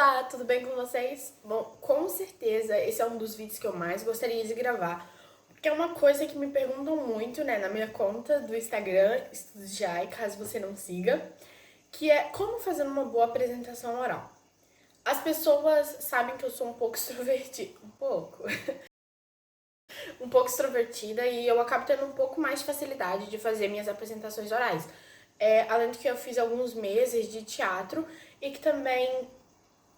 Olá, tudo bem com vocês? Bom, com certeza esse é um dos vídeos que eu mais gostaria de gravar, porque é uma coisa que me perguntam muito, né, na minha conta do Instagram, Estudos de AI, caso você não siga, que é como fazer uma boa apresentação oral. As pessoas sabem que eu sou um pouco extrovertida, um pouco extrovertida e eu acabo tendo um pouco mais de facilidade de fazer minhas apresentações orais. Além do que eu fiz alguns meses de teatro e que também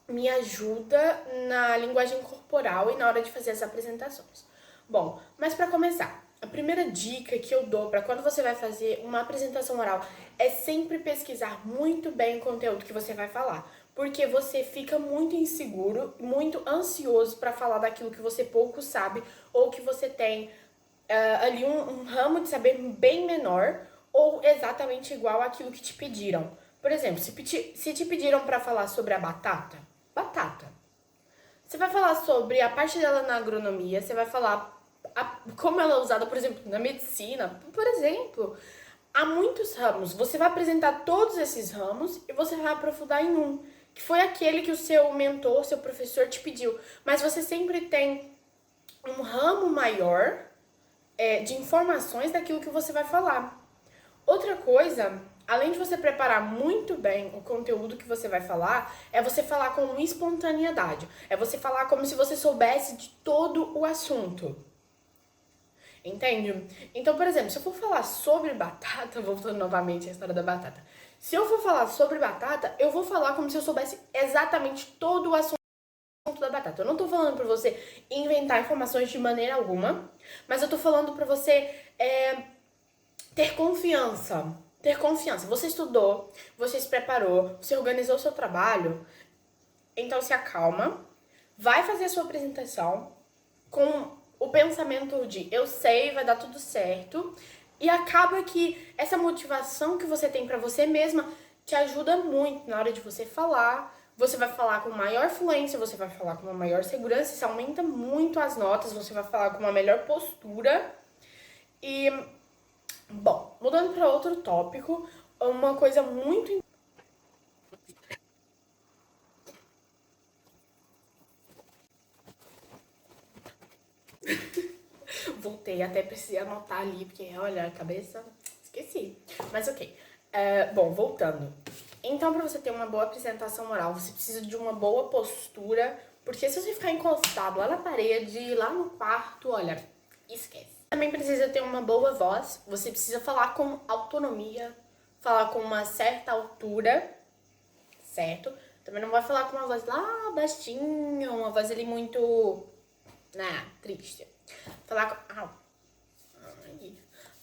me ajuda na linguagem corporal e na hora de fazer as apresentações. Bom, mas para começar, a primeira dica que eu dou para quando você vai fazer uma apresentação oral é sempre pesquisar muito bem o conteúdo que você vai falar, porque você fica muito inseguro, muito ansioso para falar daquilo que você pouco sabe ou que você tem ali um ramo de saber bem menor ou exatamente igual àquilo que te pediram. Por exemplo, se te pediram para falar sobre a batata, você vai falar sobre a parte dela na agronomia, você vai falar como ela é usada, por exemplo, na medicina, por exemplo. Há muitos ramos. Você vai apresentar todos esses ramos e você vai aprofundar em um, que foi aquele que o seu mentor, seu professor te pediu. Mas você sempre tem um ramo maior de informações daquilo que você vai falar. Outra coisa, além de você preparar muito bem o conteúdo que você vai falar, é você falar com espontaneidade. É você falar como se você soubesse de todo o assunto. Entende? Então, por exemplo, se eu for falar sobre batata, voltando novamente à história da batata. Se eu for falar sobre batata, eu vou falar como se eu soubesse exatamente todo o assunto da batata. Eu não tô falando pra você inventar informações de maneira alguma, mas eu tô falando pra você ter confiança. Ter confiança. Você estudou, você se preparou, você organizou o seu trabalho, então se acalma, vai fazer a sua apresentação com o pensamento de eu sei, vai dar tudo certo, e acaba que essa motivação que você tem pra você mesma te ajuda muito na hora de você falar. Você vai falar com maior fluência, você vai falar com uma maior segurança, isso aumenta muito as notas, você vai falar com uma melhor postura. E, bom, mudando para outro tópico, uma coisa muito voltei, até precisei anotar ali, porque olha, a cabeça, esqueci. Mas ok. Bom, voltando. Então, para você ter uma boa apresentação oral, você precisa de uma boa postura, porque se você ficar encostado lá na parede, lá no quarto, olha, esquece. Também precisa ter uma boa voz, você precisa falar com autonomia, falar com uma certa altura, certo? Também não vai falar com uma voz lá baixinha, uma voz ali muito, triste. Falar com...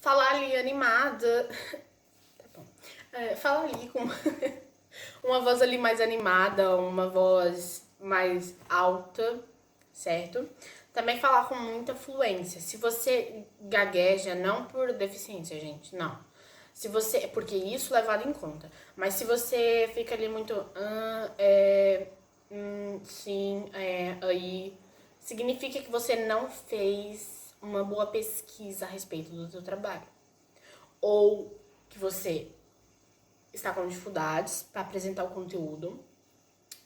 Falar ali animada. Tá bom. Falar ali com uma voz ali mais animada, uma voz mais alta, certo? Também falar com muita fluência. Se você gagueja, não por deficiência, gente, não. Se você, porque isso é levado em conta. Mas se você fica ali muito sim, aí, significa que você não fez uma boa pesquisa a respeito do seu trabalho. Ou que você está com dificuldades para apresentar o conteúdo,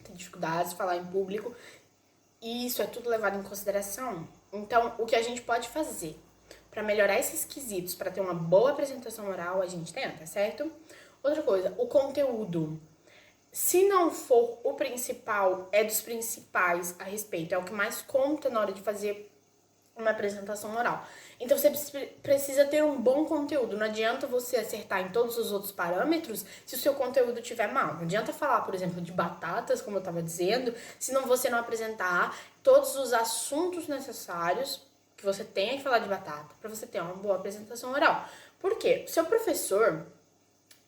tem dificuldades de falar em público, e isso é tudo levado em consideração. Então, o que a gente pode fazer para melhorar esses quesitos, para ter uma boa apresentação oral, a gente tenta, certo? Outra coisa, o conteúdo. Se não for o principal, é dos principais a respeito, é o que mais conta na hora de fazer uma apresentação oral. Então você precisa ter um bom conteúdo. Não adianta você acertar em todos os outros parâmetros se o seu conteúdo estiver mal. Não adianta falar, por exemplo, de batatas, como eu estava dizendo, se você não apresentar todos os assuntos necessários que você tenha que falar de batata para você ter uma boa apresentação oral. Por quê? O seu professor,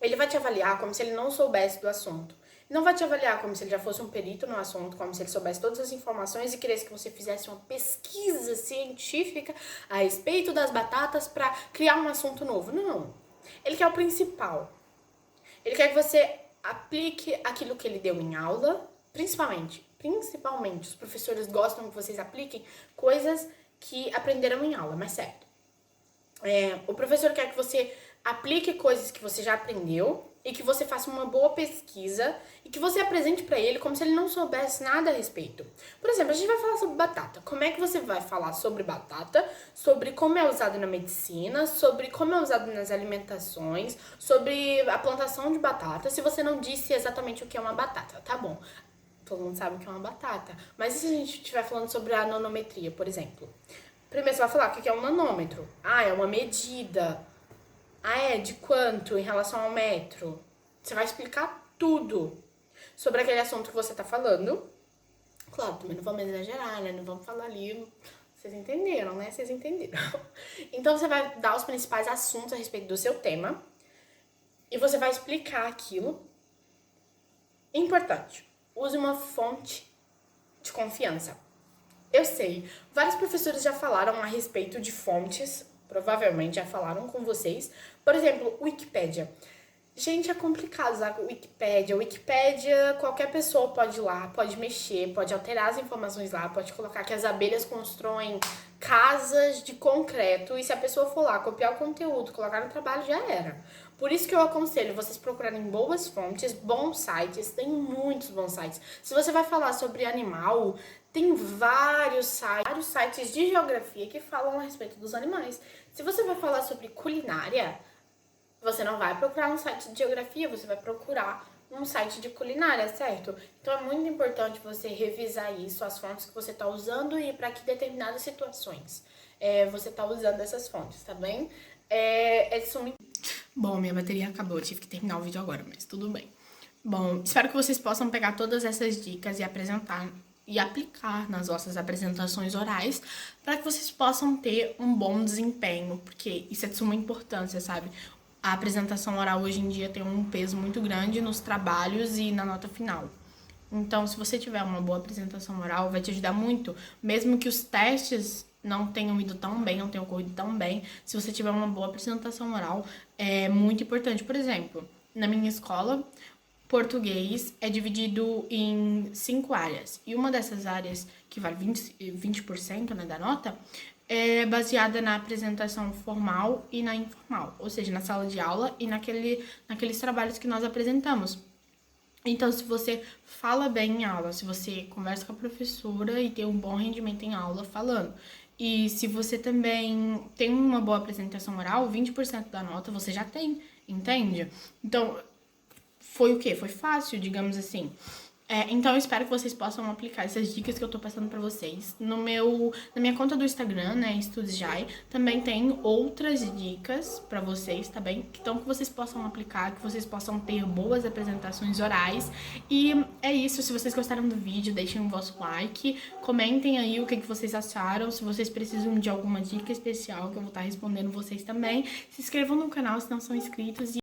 ele vai te avaliar como se ele não soubesse do assunto. Não vai te avaliar como se ele já fosse um perito no assunto, como se ele soubesse todas as informações e quisesse que você fizesse uma pesquisa científica a respeito das batatas para criar um assunto novo. Não. Ele quer o principal. Ele quer que você aplique aquilo que ele deu em aula, principalmente, os professores gostam que vocês apliquem coisas que aprenderam em aula, mas certo. O professor quer que você aplique coisas que você já aprendeu e que você faça uma boa pesquisa e que você apresente para ele como se ele não soubesse nada a respeito. Por exemplo, a gente vai falar sobre batata. Como é que você vai falar sobre batata, sobre como é usado na medicina, sobre como é usado nas alimentações, sobre a plantação de batata, se você não disse exatamente o que é uma batata, tá bom? Todo mundo sabe o que é uma batata. Mas e se a gente estiver falando sobre a nanometria, por exemplo? Primeiro você vai falar o que é um nanômetro. Ah, é uma medida. Ah, é? De quanto em relação ao metro? Você vai explicar tudo sobre aquele assunto que você tá falando. Claro, também não vamos exagerar, né? Não vamos falar ali. Vocês entenderam, né? Vocês entenderam. Então você vai dar os principais assuntos a respeito do seu tema e você vai explicar aquilo. Importante, use uma fonte de confiança. Eu sei, vários professores já falaram a respeito de fontes, provavelmente já falaram com vocês. Por exemplo, Wikipédia. Gente, é complicado usar Wikipédia. Wikipédia, qualquer pessoa pode ir lá, pode mexer, pode alterar as informações lá, pode colocar que as abelhas constroem casas de concreto e se a pessoa for lá copiar o conteúdo, colocar no trabalho, já era. Por isso que eu aconselho vocês procurarem boas fontes, bons sites, tem muitos bons sites. Se você vai falar sobre animal, tem vários sites de geografia que falam a respeito dos animais. Se você vai falar sobre culinária, você não vai procurar um site de geografia, você vai procurar um site de culinária, certo? Então é muito importante você revisar isso, as fontes que você está usando e para que determinadas situações você está usando essas fontes, tá bem? Bom, minha bateria acabou, eu tive que terminar o vídeo agora, mas tudo bem. Bom, espero que vocês possam pegar todas essas dicas e apresentar e aplicar nas vossas apresentações orais para que vocês possam ter um bom desempenho, porque isso é de suma importância, sabe? A apresentação oral hoje em dia tem um peso muito grande nos trabalhos e na nota final. Então, se você tiver uma boa apresentação oral, vai te ajudar muito, mesmo que os testes não tenham ido tão bem, não tenham corrido tão bem, se você tiver uma boa apresentação oral, é muito importante. Por exemplo, na minha escola, português é dividido em 5 áreas. E uma dessas áreas, que vale 20%, né, da nota, é baseada na apresentação formal e na informal. Ou seja, na sala de aula e naqueles trabalhos que nós apresentamos. Então, se você fala bem em aula, se você conversa com a professora e tem um bom rendimento em aula falando, e se você também tem uma boa apresentação oral, 20% da nota você já tem, entende? Então, foi o quê? Foi fácil, digamos assim. Então, eu espero que vocês possam aplicar essas dicas que eu tô passando pra vocês. Na minha conta do Instagram, né, Estudsjai, também tem outras dicas pra vocês, tá bem? Então, que vocês possam aplicar, que vocês possam ter boas apresentações orais. E é isso, se vocês gostaram do vídeo, deixem o vosso like, comentem aí o que vocês acharam, se vocês precisam de alguma dica especial, que eu vou estar respondendo vocês também. Se inscrevam no canal se não são inscritos.